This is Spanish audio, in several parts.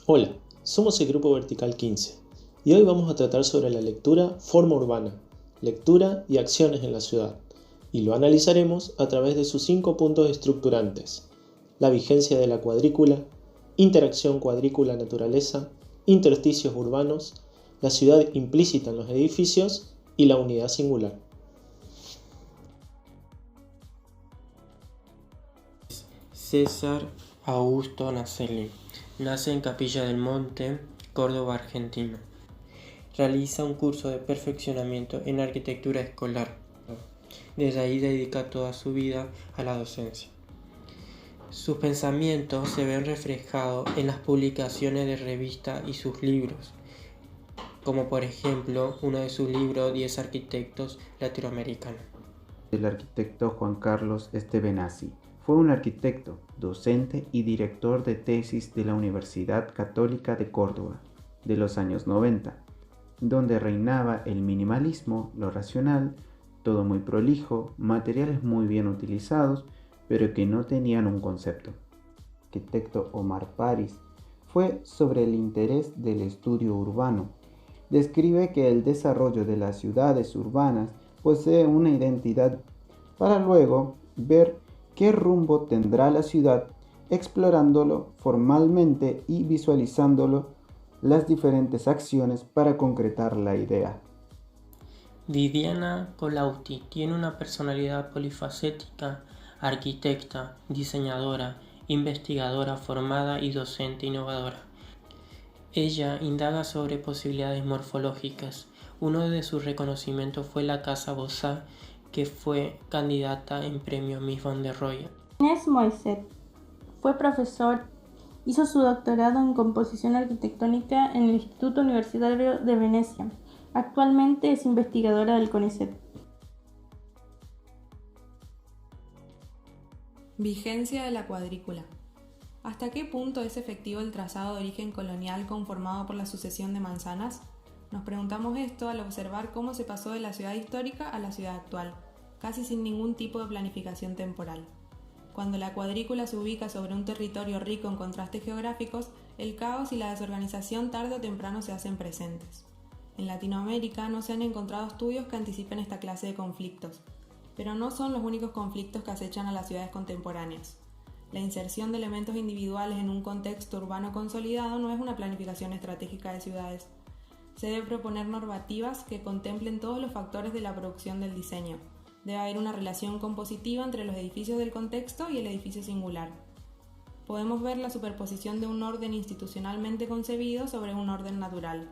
Hola, somos el Grupo Vertical 15 y hoy vamos a tratar sobre la lectura forma urbana, lectura y acciones en la ciudad, y lo analizaremos a través de sus 5 puntos estructurantes: la vigencia de la cuadrícula, interacción cuadrícula-naturaleza, intersticios urbanos, la ciudad implícita en los edificios y la unidad singular. César Augusto Naselli nace en Capilla del Monte, Córdoba, Argentina. Realiza un curso de perfeccionamiento en arquitectura escolar. Desde ahí dedica toda su vida a la docencia. Sus pensamientos se ven reflejados en las publicaciones de revistas y sus libros, como por ejemplo uno de sus libros 10 arquitectos latinoamericanos. El arquitecto Juan Carlos Estevenasi fue un arquitecto, docente y director de tesis de la Universidad Católica de Córdoba de los años 90, donde reinaba el minimalismo, lo racional, todo muy prolijo, materiales muy bien utilizados, pero que no tenían un concepto. El arquitecto Omar París fue sobre el interés del estudio urbano. Describe que el desarrollo de las ciudades urbanas posee una identidad para luego ver qué rumbo tendrá la ciudad, explorándolo formalmente y visualizándolo las diferentes acciones para concretar la idea. Viviana Colautti tiene una personalidad polifacética, arquitecta, diseñadora, investigadora formada y docente innovadora. Ella indaga sobre posibilidades morfológicas. Uno de sus reconocimientos fue la Casa Bozá, que fue candidata en premio Miss Van der Rohe. Inés Moisset fue profesor, hizo su doctorado en composición arquitectónica en el Instituto Universitario de Venecia. Actualmente es investigadora del CONICET. Vigencia de la cuadrícula. ¿Hasta qué punto es efectivo el trazado de origen colonial conformado por la sucesión de manzanas? Nos preguntamos esto al observar cómo se pasó de la ciudad histórica a la ciudad actual, casi sin ningún tipo de planificación temporal. Cuando la cuadrícula se ubica sobre un territorio rico en contrastes geográficos, el caos y la desorganización tarde o temprano se hacen presentes. En Latinoamérica no se han encontrado estudios que anticipen esta clase de conflictos, pero no son los únicos conflictos que acechan a las ciudades contemporáneas. La inserción de elementos individuales en un contexto urbano consolidado no es una planificación estratégica de ciudades. Se debe proponer normativas que contemplen todos los factores de la producción del diseño. Debe haber una relación compositiva entre los edificios del contexto y el edificio singular. Podemos ver la superposición de un orden institucionalmente concebido sobre un orden natural.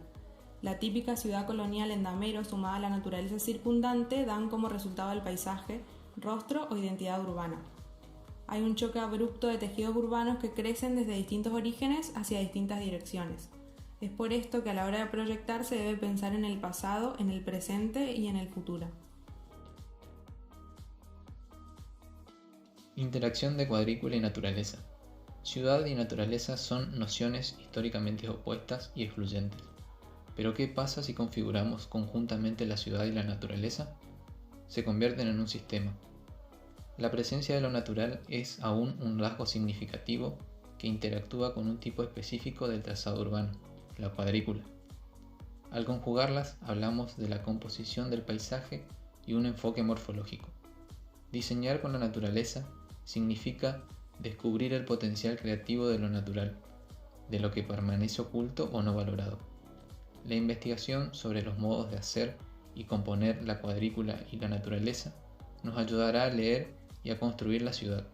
La típica ciudad colonial en damero sumada a la naturaleza circundante dan como resultado el paisaje, rostro o identidad urbana. Hay un choque abrupto de tejidos urbanos que crecen desde distintos orígenes hacia distintas direcciones. Es por esto que a la hora de proyectar se debe pensar en el pasado, en el presente y en el futuro. Interacción de cuadrícula y naturaleza. Ciudad y naturaleza son nociones históricamente opuestas y excluyentes. Pero ¿qué pasa si configuramos conjuntamente la ciudad y la naturaleza? Se convierten en un sistema. La presencia de lo natural es aún un rasgo significativo que interactúa con un tipo específico del trazado urbano, la cuadrícula. Al conjugarlas, hablamos de la composición del paisaje y un enfoque morfológico. Diseñar con la naturaleza significa descubrir el potencial creativo de lo natural, de lo que permanece oculto o no valorado. La investigación sobre los modos de hacer y componer la cuadrícula y la naturaleza nos ayudará a leer y a construir la ciudad.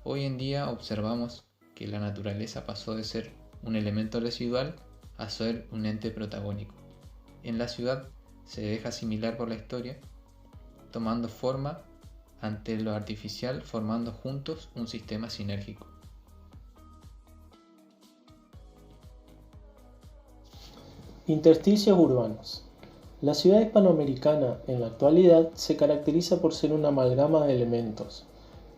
Hoy en día observamos que la naturaleza pasó de ser un elemento residual a ser un ente protagónico. En la ciudad se deja asimilar por la historia, tomando forma ante lo artificial, formando juntos un sistema sinérgico. Intersticios urbanos. La ciudad hispanoamericana en la actualidad se caracteriza por ser una amalgama de elementos,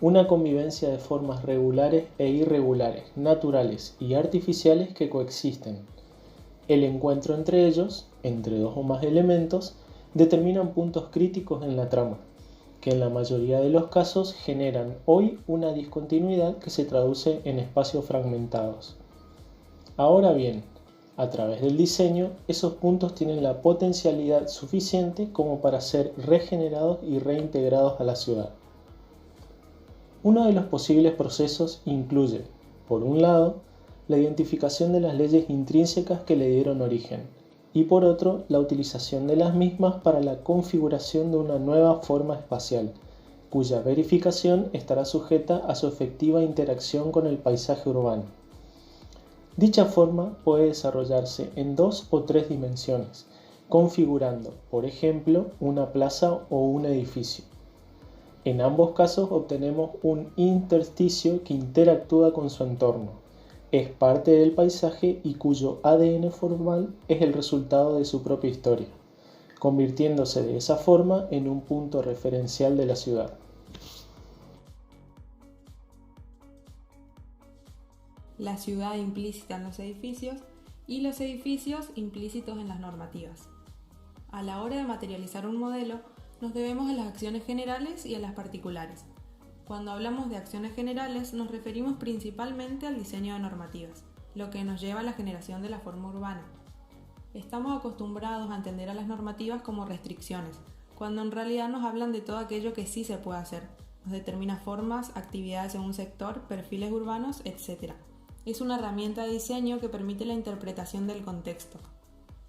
una convivencia de formas regulares e irregulares, naturales y artificiales que coexisten. El encuentro entre ellos, entre dos o más elementos, determinan puntos críticos en la trama, que en la mayoría de los casos generan hoy una discontinuidad que se traduce en espacios fragmentados. Ahora bien, a través del diseño, esos puntos tienen la potencialidad suficiente como para ser regenerados y reintegrados a la ciudad. Uno de los posibles procesos incluye, por un lado, la identificación de las leyes intrínsecas que le dieron origen, y por otro, la utilización de las mismas para la configuración de una nueva forma espacial, cuya verificación estará sujeta a su efectiva interacción con el paisaje urbano. Dicha forma puede desarrollarse en 2 o 3 dimensiones, configurando, por ejemplo, una plaza o un edificio. En ambos casos obtenemos un intersticio que interactúa con su entorno. Es parte del paisaje y cuyo ADN formal es el resultado de su propia historia, convirtiéndose de esa forma en un punto referencial de la ciudad. La ciudad implícita en los edificios y los edificios implícitos en las normativas. A la hora de materializar un modelo, nos debemos a las acciones generales y a las particulares. Cuando hablamos de acciones generales, nos referimos principalmente al diseño de normativas, lo que nos lleva a la generación de la forma urbana. Estamos acostumbrados a entender a las normativas como restricciones, cuando en realidad nos hablan de todo aquello que sí se puede hacer. Nos determina formas, actividades en un sector, perfiles urbanos, etc. Es una herramienta de diseño que permite la interpretación del contexto.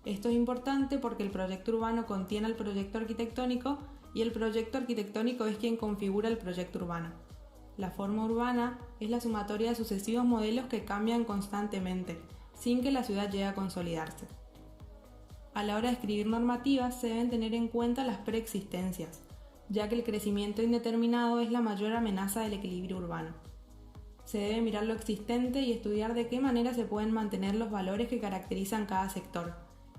Esto es importante porque el proyecto urbano contiene al proyecto arquitectónico y el proyecto arquitectónico es quien configura el proyecto urbano. La forma urbana es la sumatoria de sucesivos modelos que cambian constantemente, sin que la ciudad llegue a consolidarse. A la hora de escribir normativas se deben tener en cuenta las preexistencias, ya que el crecimiento indeterminado es la mayor amenaza del equilibrio urbano. Se debe mirar lo existente y estudiar de qué manera se pueden mantener los valores que caracterizan cada sector.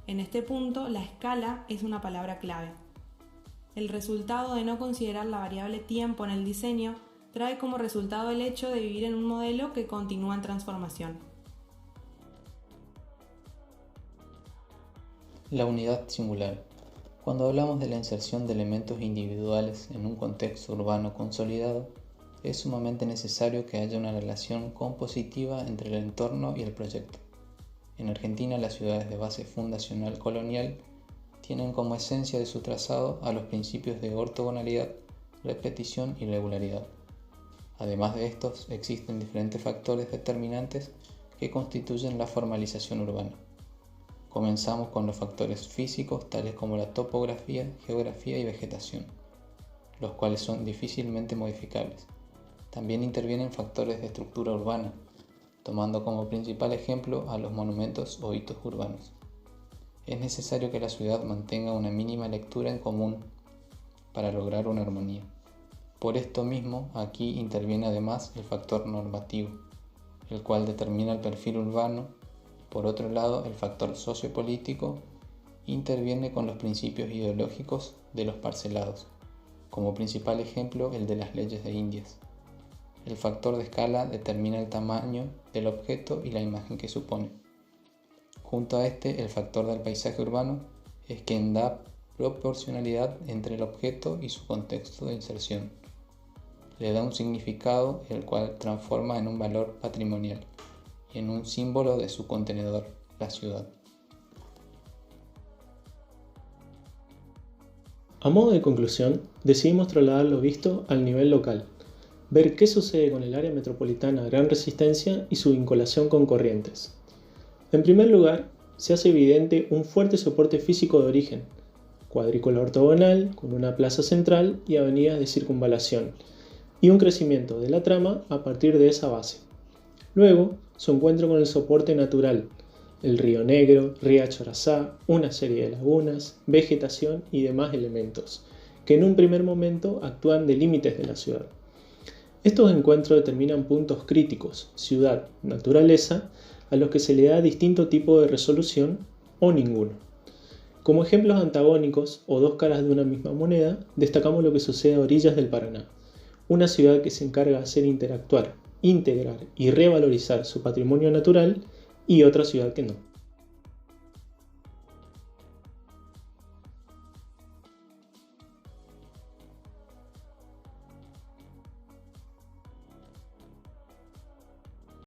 En este punto, la escala es una palabra clave. El resultado de no considerar la variable tiempo en el diseño trae como resultado el hecho de vivir en un modelo que continúa en transformación. La unidad singular. Cuando hablamos de la inserción de elementos individuales en un contexto urbano consolidado, es sumamente necesario que haya una relación compositiva entre el entorno y el proyecto. En Argentina, las ciudades de base fundacional colonial tienen como esencia de su trazado a los principios de ortogonalidad, repetición y regularidad. Además de estos, existen diferentes factores determinantes que constituyen la formalización urbana. Comenzamos con los factores físicos tales como la topografía, geografía y vegetación, los cuales son difícilmente modificables. También intervienen factores de estructura urbana, tomando como principal ejemplo a los monumentos o hitos urbanos. Es necesario que la ciudad mantenga una mínima lectura en común para lograr una armonía. Por esto mismo, aquí interviene además el factor normativo, el cual determina el perfil urbano. Por otro lado, el factor sociopolítico interviene con los principios ideológicos de los parcelados, como principal ejemplo el de las leyes de Indias. El factor de escala determina el tamaño del objeto y la imagen que supone. Junto a este, el factor del paisaje urbano es quien da proporcionalidad entre el objeto y su contexto de inserción. Le da un significado el cual transforma en un valor patrimonial y en un símbolo de su contenedor, la ciudad. A modo de conclusión, decidimos trasladar lo visto al nivel local, ver qué sucede con el área metropolitana Gran Resistencia y su vinculación con Corrientes. En primer lugar, se hace evidente un fuerte soporte físico de origen, cuadrícula ortogonal con una plaza central y avenidas de circunvalación, y un crecimiento de la trama a partir de esa base. Luego, su encuentro con el soporte natural, el río Negro, Riacho Arazá, una serie de lagunas, vegetación y demás elementos, que en un primer momento actúan de límites de la ciudad. Estos encuentros determinan puntos críticos, ciudad, naturaleza, a los que se le da distinto tipo de resolución o ninguno. Como ejemplos antagónicos o dos caras de una misma moneda, destacamos lo que sucede a orillas del Paraná, una ciudad que se encarga de hacer interactuar, integrar y revalorizar su patrimonio natural y otra ciudad que no.